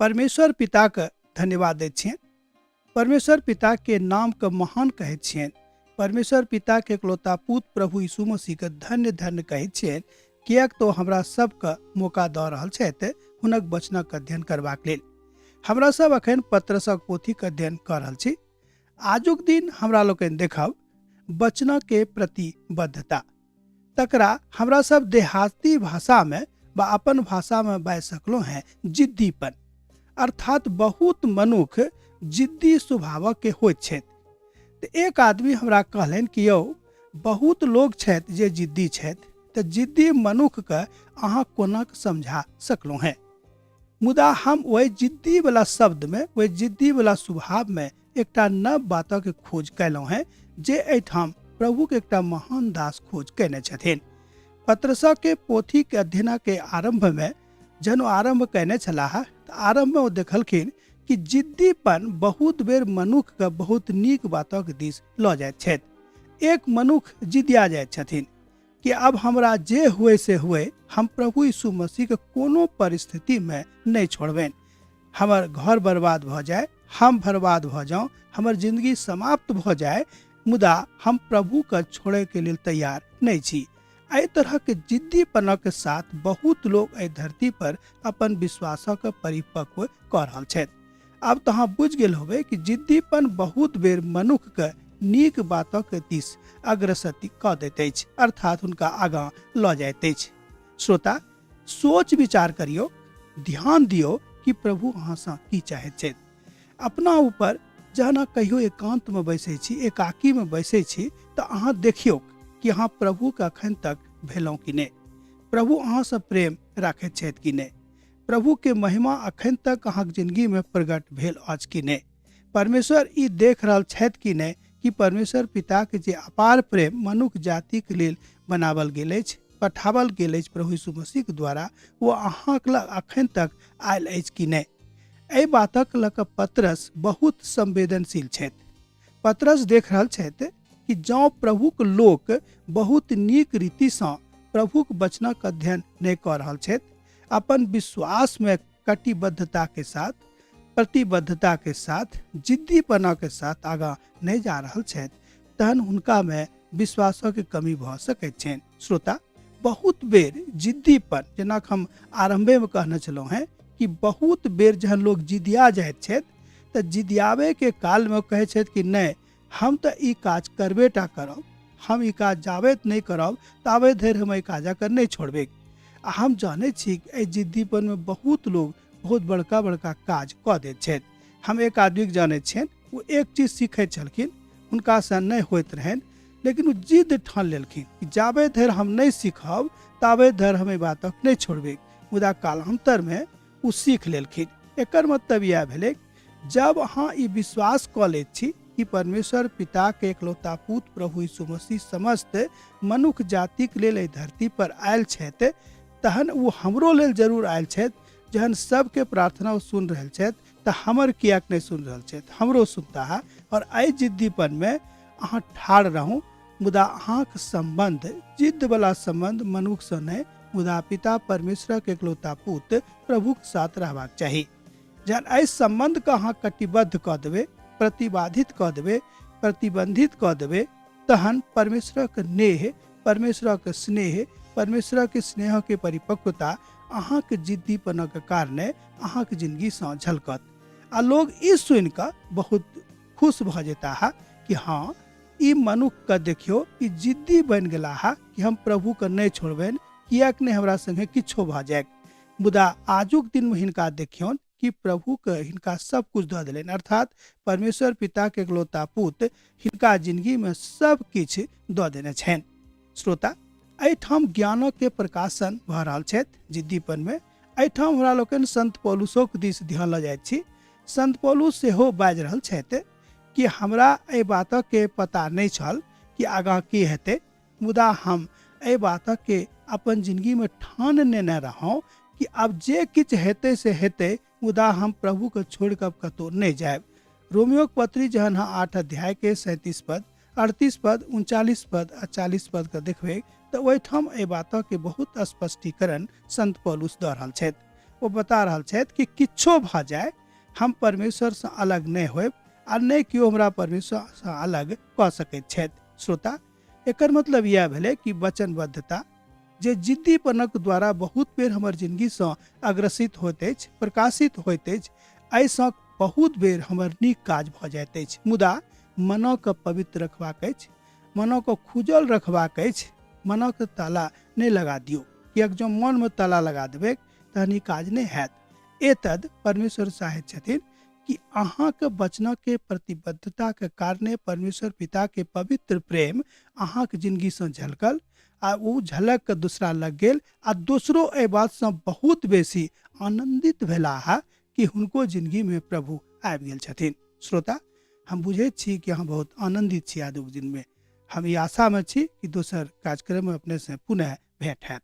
परमेश्वर पिता के धन्यवाद दै छियनि, परमेश्वर पिता के नाम के महान कहै छियनि, परमेश्वर पिता के एकलौता पुत्र प्रभु यीशु मसीह के धन्य धन्य कहै छियनि, किएक तो हमरा सबके मौका दऽ रहल छथि हुनक वचनक अध्ययन करबाक लेल। हमरा सब अखन पत्रसक पोथीक अध्ययन कऽ रहल छी। आजुक दिन हमरा लोकनि देखब वचनक के प्रतिबद्धता, तकरा हमरा सब देहाती भाषा में व अपन भाषा में बाजि सकलहुँ हैं जिद्दीपन, अर्थात बहुत मनुख जिद्दी स्वभावक के होइत छथि। तऽ एक आदमी हमरा कहलनि कि यौ बहुत लोग छथि जे जिद्दी छथि, तऽ जिद्दी मनुख के अहाँ कोना समझा सकलहुँ हैं। मुदा हम वही जिद्दी वाला शब्द में, वही जिद्दी वाला स्वभाव में एकटा नव बातक खोज कैलहुँ हैं, जे एहिठाम प्रभु के एकटा महान दास खोज कैने छथिन। पत्रसा के पोथी के अध्ययन के आरंभ में जहन ओ आरंभ कैने छलाह, तऽ आरंभ में ओ देखलखिन कि जिद्दीपन बहुत बेर मनुख के बहुत नीक बातक दिस लऽ जाइत छथि। एक मनुख जिदिया जाइत छथिन कि अब हमरा जे हुए से हुए, हम प्रभु यीशु मसीह के कोनो परिस्थिति में नहीं छोड़बेन। हमर घर बर्बाद भ जाए, हम बर्बाद भ जाऊं, हमर जिंदगी समाप्त भ जाए, मुदा हम प्रभु के छोड़े के लिए तैयार नहीं छी। एहि तरह के जिद्दीपनक साथ बहुत लोग एहि धरती पर अपन विश्वासक परिपक्व कऽ रहल छथि। अब तो अहाँ बुझ गेल होबे कि जिद्दीपन बहुत बेर मनुख के नीक बातक दिस अग्रसर कऽ दैत अछि, अर्थात हुनका आगाँ लऽ जाइत अछि। श्रोता, सोच विचार करियो, ध्यान दियो कि प्रभु अहाँसँ की चाहैत छथि। अपना ऊपर जहन कहियो एकांत में बैसै छी, एकाकी में बैसै छी, तऽ अहाँ देखियौ कि अहाँ प्रभु के अखन तक भेलहुँ कि नहि, प्रभु अहाँसँ प्रेम राखैत छथि कि नहि, प्रभु के महिमा अखन तक अहाँक जिंदगी में प्रकट भेल अछि कि नहि, परमेश्वर ई देख रहल छथि कि नहि कि परमेश्वर पिता के जे अपार प्रेम मनुष्य जाति के लेल बनावल गेल अछि, पठावल गेल अछि प्रभु यीशु मसीह के द्वारा, वो अहाँक लग अखन तक आयल अछि कि नहि। एहि बातक लऽ कऽ पतरस बहुत संवेदनशील छथि। पतरस देख रहल छथि कि जँ प्रभुक लोक बहुत नीक रीतिसँ प्रभुक वचनक अध्ययन नहि कऽ रहल छथि, अपन विश्वास में कटिबद्धता के साथ, प्रतिबद्धता के साथ, जिद्दीपना के साथ आगाँ नहीं जा रहल छथि, तहन हुनका में विश्वासक कमी भऽ सकैत छनि। श्रोता, बहुत बेर जिद्दीपन, जेना हम आरंभे में कहने छलहुँ हैं कि बहुत बेर जहन लोग जिदिया जाइत छथि, तऽ जिदियाबे के काल में कहै छथि कि नहीं, हम तऽ ई काज करबेटा करब, हम ई काज जाबैत नहीं करब ताबे धरि हम एहि काजक नहीं छोड़बे। आ हम जाने छी एहि जिद्दीपन में बहुत लोग बहुत बड़का बड़का काज कऽ दैत छथि। हम एक आदमी के जाने छियनि, वो एक चीज सीखैत छलखिन, हुनकासँ नहीं होइत रहनि, लेकिन वो जिद ठान लेलखिन कि जाबे धरि हम नहीं सीखब ताबे धरि हम एहि बातक नहीं छोड़बे। मुदा कालांतर में वो सीख लेलखिन। एकर मतलब यह भेलै, जब अहाँ ई विश्वास कऽ लैत छी कि परमेश्वर पिता के एकलौता पुत्र प्रभु यीशु मसीह समस्त मनुष्य जाति के लेल एहि धरती पर आयल छथि, तहन वो हमरो लेल जरूर आयल छथि। जहन सबके प्रार्थना सुन रहल छथि, तऽ हमर किएक नहीं सुन रहल छथि, हमरो सुनता है। और एहि जिद्दीपन में अहाँ ठाढ़ रहू, मुदा अहाँक संबंध, जिद्द वाला संबंध मनुष्य से नहीं, मुदा पिता परमेश्वर के एकलौता पुत्र प्रभु के साथ रहबाक चाही। जहन एहि संबंध के अहाँ कटिबद्ध कऽ देबै, प्रतिबाधित कऽ देबै, प्रतिबंधित कऽ देबै, तहन परमेश्वर के नेह, परमेश्वर के स्नेह, परमेश्वर के स्नेह के परिपक्वता अहाँ के जिद्दीपन के कारणे अहाँ के जिंदगी से झलकत। आ लोग ई सुन कऽ बहुत खुश भऽ जेता है कि हाँ, ई मनुष्य के देखियो, ई जिद्दी बन गेला है कि हम प्रभु के नहीं छोड़बेन, किएक नहीं हमरा संगे किछो भऽ जाए। मुदा आजुक दिन में हिनका देखियौन कि प्रभु के हिनका सब कुछ दऽ देलनि, अर्थात परमेश्वर पिता के एकलौता पुत्र हिनका जिंदगी में सब किछु दऽ देने छनि। श्रोता, एहिठाम ज्ञानक के प्रकाशन भऽ रहल छथि जिद्दीपन में। एहिठाम हमरा लोकनि संत पौलुसक दिस ध्यान लऽ जाइत छी। संत पौलुस सेहो बाजि रहल छथि कि हमरा एहि बातक के पता नहीं छल कि आगाँ की हेतै, मुदा हम एहि बातक के अपन जिंदगी में ठान नेने रहौं कि अब जे किछु हेतै से हेतै, मुदा हम प्रभु के छोड़ कऽ कतौ नहीं जायब। रोमियो के पत्री जहन 8 अध्याय के 37 पद, 38 पद, 39 पद आ 40 पद के देखबै, तऽ ओहिठाम एहि बातक के बहुत स्पष्टीकरण संत पौलुस दऽ रहल छथि। ओ बता रहल छथि कि किछो भऽ जाय हम परमेश्वर से अलग नहीं होब आ नहीं केओ हमरा परमेश्वर से अलग कऽ सकैत छथि। श्रोता, एकर मतलब यह भेलै कि वचनबद्धता जे जिद्दीपनक द्वारा बहुत बेर हमर जिंदगी से अग्रसित होइत अछि, प्रकाशित होइत अछि, एहिसँ बहुत बेर हमर नीक काज भऽ जाइत अछि। मुदा मनक पवित्र रखबाक अछि, मनक खुजल रखबाक अछि, मनक ताला नहीं लगा दियौ, किएक जँ मन में ताला लगा देबै तहन ई काज नहीं हैत। एतद परमेश्वर चाहैत छथिन कि अहाँके वचनके प्रतिबद्धता के कारणे परमेश्वर पिता के पवित्र प्रेम अहाँके जिंदगी से झलकल आ ओ झलक के दूसरा लग गेल आ दोसरो एहि बात से बहुत बेसी आनंदित भेला है कि हुनको जिंदगी में प्रभु आबि गेल छथिन। श्रोता, हम बुझैत छी कि अहाँ बहुत आनंदित छी आजुक दिन में। हम ई आशा में छी कि दोसर कार्यक्रम में अपने से पुनः भेंट हैत।